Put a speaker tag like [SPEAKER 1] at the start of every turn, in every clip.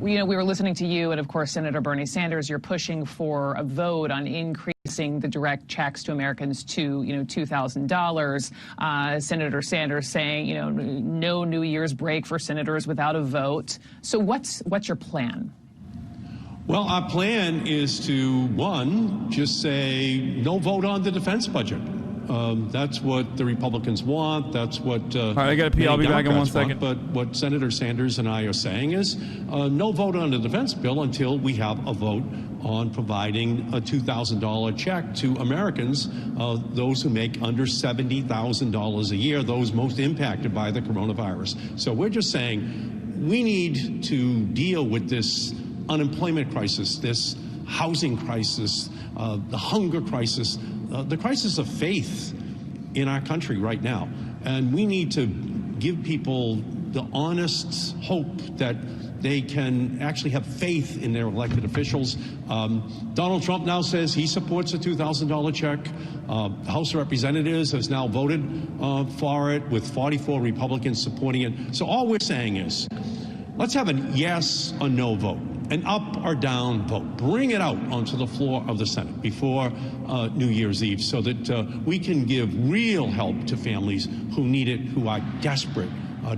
[SPEAKER 1] we were listening to you and, of course, Senator Bernie Sanders. You're pushing for a vote on increasing the direct checks to Americans to, $2,000. Senator Sanders saying, no New Year's break for senators without a vote. So what's your plan?
[SPEAKER 2] Well, our plan is to, one, just say no vote on the defense budget. That's what the Republicans want. That's what
[SPEAKER 3] all right, I got to pee. I'll be back in 1 second.
[SPEAKER 2] But what Senator Sanders and I are saying is no vote on the defense bill until we have a vote on providing a $2,000 check to Americans, those who make under $70,000 a year, those most impacted by the coronavirus. So we're just saying we need to deal with this unemployment crisis, this housing crisis, the hunger crisis, the crisis of faith in our country right now. And we need to give people the honest hope that they can actually have faith in their elected officials. Donald Trump now says he supports a $2,000 check. The House of Representatives has now voted for it, with 44 Republicans supporting it. So all we're saying is, let's have a yes or no vote, an up or down vote. Bring it out onto the floor of the Senate before New Year's Eve so that we can give real help to families who need it, who are desperate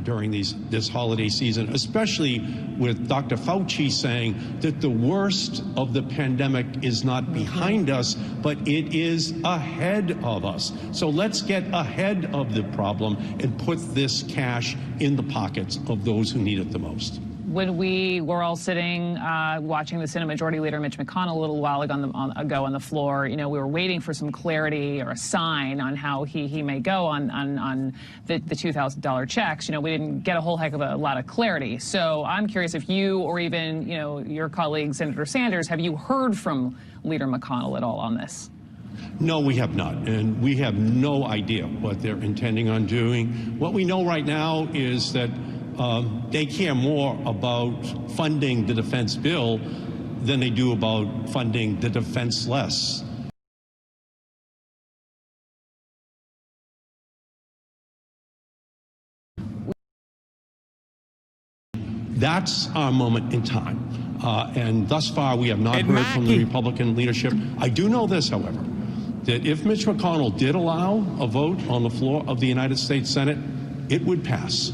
[SPEAKER 2] during this holiday season, especially with Dr. Fauci saying that the worst of the pandemic is not behind us, but it is ahead of us. So let's get ahead of the problem and put this cash in the pockets of those who need it the most.
[SPEAKER 1] When we were all sitting watching the Senate Majority Leader Mitch McConnell a little while ago on the floor, we were waiting for some clarity or a sign on how he may go on the $2,000 checks. We didn't get a whole heck of a lot of clarity. So I'm curious if you or even your colleague Senator Sanders, have you heard from Leader McConnell at all on this?
[SPEAKER 2] No, we have not, and we have no idea what they're intending on doing. What we know right now is that they care more about funding the defense bill than they do about funding the defenseless. That's our moment in time. And thus far, we have not heard from the Republican leadership. I do know this, however, that if Mitch McConnell did allow a vote on the floor of the United States Senate, it would pass.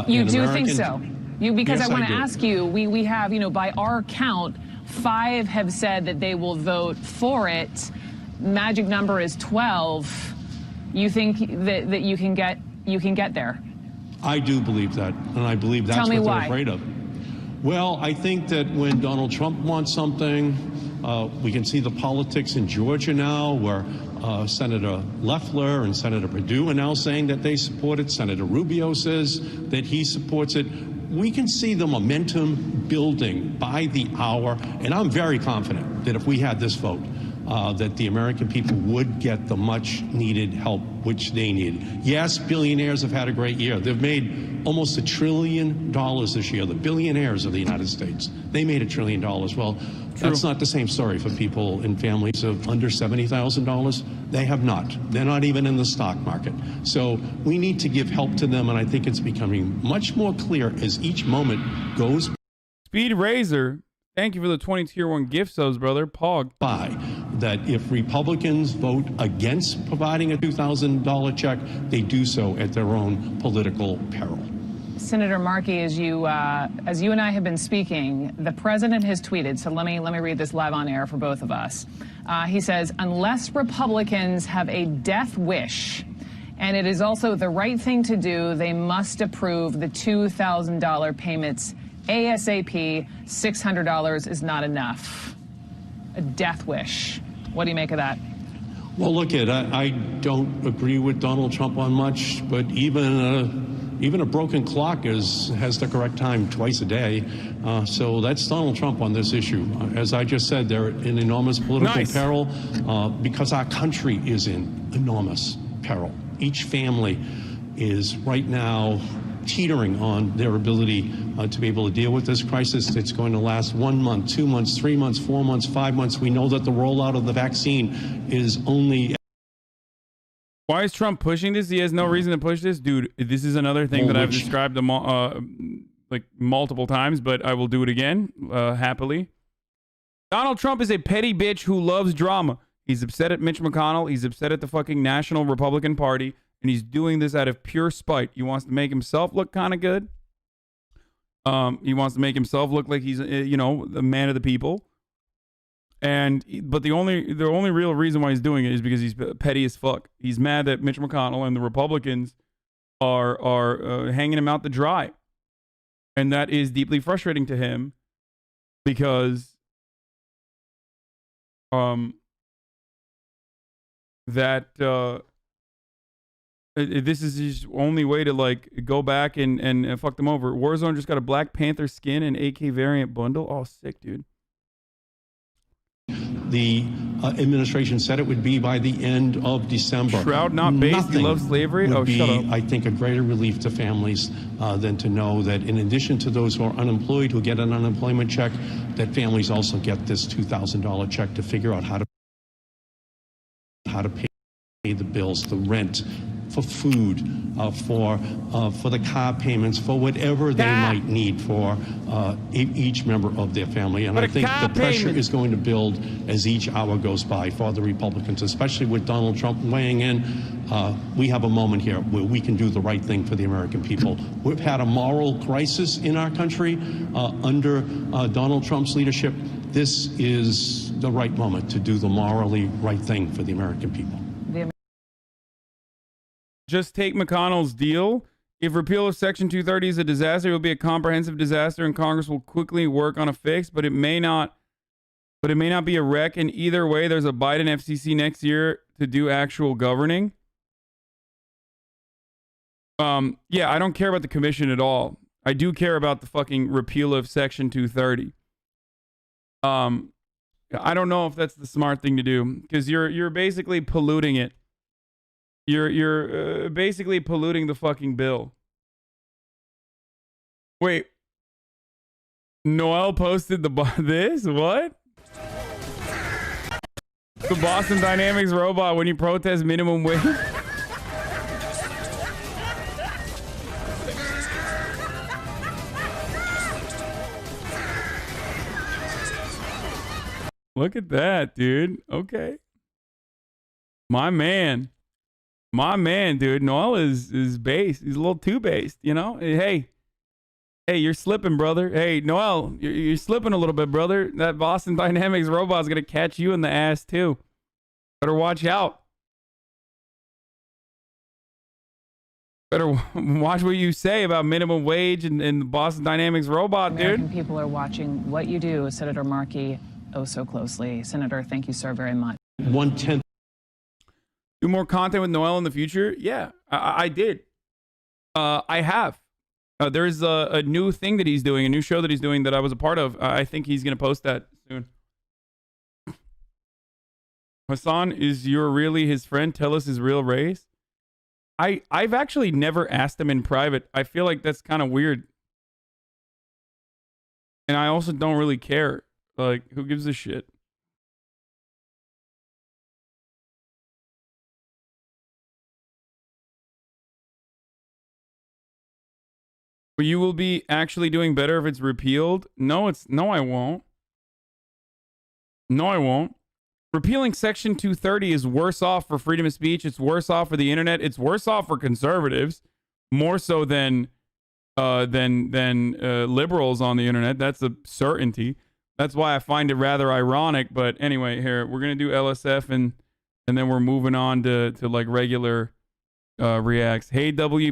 [SPEAKER 1] You do think so? Because
[SPEAKER 2] yes,
[SPEAKER 1] I want to ask you, we have, by our count, 5 have said that they will vote for it. Magic number is 12. You think that you can get there? I
[SPEAKER 2] do believe that, and I believe that's what they're afraid of. Well, I think that when Donald Trump wants something, we can see the politics in Georgia now, where Senator Loeffler and Senator Perdue are now saying that they support it. Senator Rubio says that he supports it. We can see the momentum building by the hour, and I'm very confident that if we had this vote, that the American people would get the much-needed help which they need. Yes, billionaires have had a great year. They've made almost $1 trillion this year, the billionaires of the United States. They made $1 trillion. Well, that's not the same story for people in families of under $70,000. They have not. They're not even in the stock market. So we need to give help to them, and I think it's becoming much more clear as each moment goes
[SPEAKER 3] Speed Razor, thank you for the 20 tier 1 gift subs, brother. Pog.
[SPEAKER 2] By that if Republicans vote against providing a $2,000 check, they do so at their own political peril.
[SPEAKER 1] Senator Markey, as you and I have been speaking, the president has tweeted, so let me read this live on air for both of us. He says, unless Republicans have a death wish, and it is also the right thing to do, they must approve the $2,000 payments ASAP. $600 is not enough. A death wish. What do you make of that?
[SPEAKER 2] Well, look, I don't agree with Donald Trump on much, but even a broken clock has the correct time twice a day. So that's Donald Trump on this issue. As I just said, they're in enormous political peril because our country is in enormous peril. Each family is right now teetering on their ability to be able to deal with this crisis. It's going to last 1 month, 2 months, 3 months, 4 months, 5 months. We know that the rollout of the vaccine is only...
[SPEAKER 3] Why is Trump pushing this? He has no reason to push this. Dude, this is another thing that I've described like multiple times, but I will do it again, happily. Donald Trump is a petty bitch who loves drama. He's upset at Mitch McConnell. He's upset at the fucking National Republican Party. And he's doing this out of pure spite. He wants to make himself look kind of good. He wants to make himself look like he's, you know, the man of the people. But the only real reason why he's doing it is because he's petty as fuck. He's mad that Mitch McConnell and the Republicans are hanging him out to dry. And that is deeply frustrating to him because this is his only way to like go back and fuck them over. Warzone just got a Black Panther skin and AK variant bundle. Oh, sick, dude.
[SPEAKER 2] The administration said it would be by the end of December.
[SPEAKER 3] Shroud not based. You love slavery? Oh, shut up.
[SPEAKER 2] I think a greater relief to families than to know that in addition to those who are unemployed who get an unemployment check, that families also get this $2,000 check to figure out how to pay the bills, the rent, for food, for the car payments, for whatever they might need for each member of their family. And I think the pressure is going to build as each hour goes by for the Republicans, especially with Donald Trump weighing in. We have a moment here where we can do the right thing for the American people. We've had a moral crisis in our country under Donald Trump's leadership. This is the right moment to do the morally right thing for the American people.
[SPEAKER 3] Just take McConnell's deal. If repeal of Section 230 is a disaster, it will be a comprehensive disaster, and Congress will quickly work on a fix. But it may not be a wreck. And either way, there's a Biden FCC next year to do actual governing. Yeah, I don't care about the commission at all. I do care about the fucking repeal of Section 230. I don't know if that's the smart thing to do because you're basically polluting it. You're basically polluting the fucking bill. Wait. Noel posted this? What? The Boston Dynamics robot when you protest minimum wage? Look at that, dude. Okay. My man, dude. Noel is based. He's a little too based, you know? Hey, you're slipping, brother. Hey, Noel, you're slipping a little bit, brother. That Boston Dynamics robot's going to catch you in the ass, too. Better watch out. Better watch what you say about minimum wage and the Boston Dynamics robot, dude.
[SPEAKER 1] American people are watching what you do, Senator Markey, oh so closely. Senator, thank you, sir, very much.
[SPEAKER 2] 1/10.
[SPEAKER 3] Do more content with Noel in the future? Yeah, I did. I have. There's a new thing that he's doing, a new show that he's doing that I was a part of. I think he's going to post that soon. Hasan, is you're really his friend? Tell us his real race. I've actually never asked him in private. I feel like that's kind of weird. And I also don't really care. Like, who gives a shit? But you will be actually doing better if it's repealed? No, I won't. No, I won't. Repealing Section 230 is worse off for freedom of speech. It's worse off for the internet. It's worse off for conservatives, more so than liberals on the internet. That's a certainty. That's why I find it rather ironic. But anyway, here we're gonna do LSF and then we're moving on to like regular reacts. Hey, W.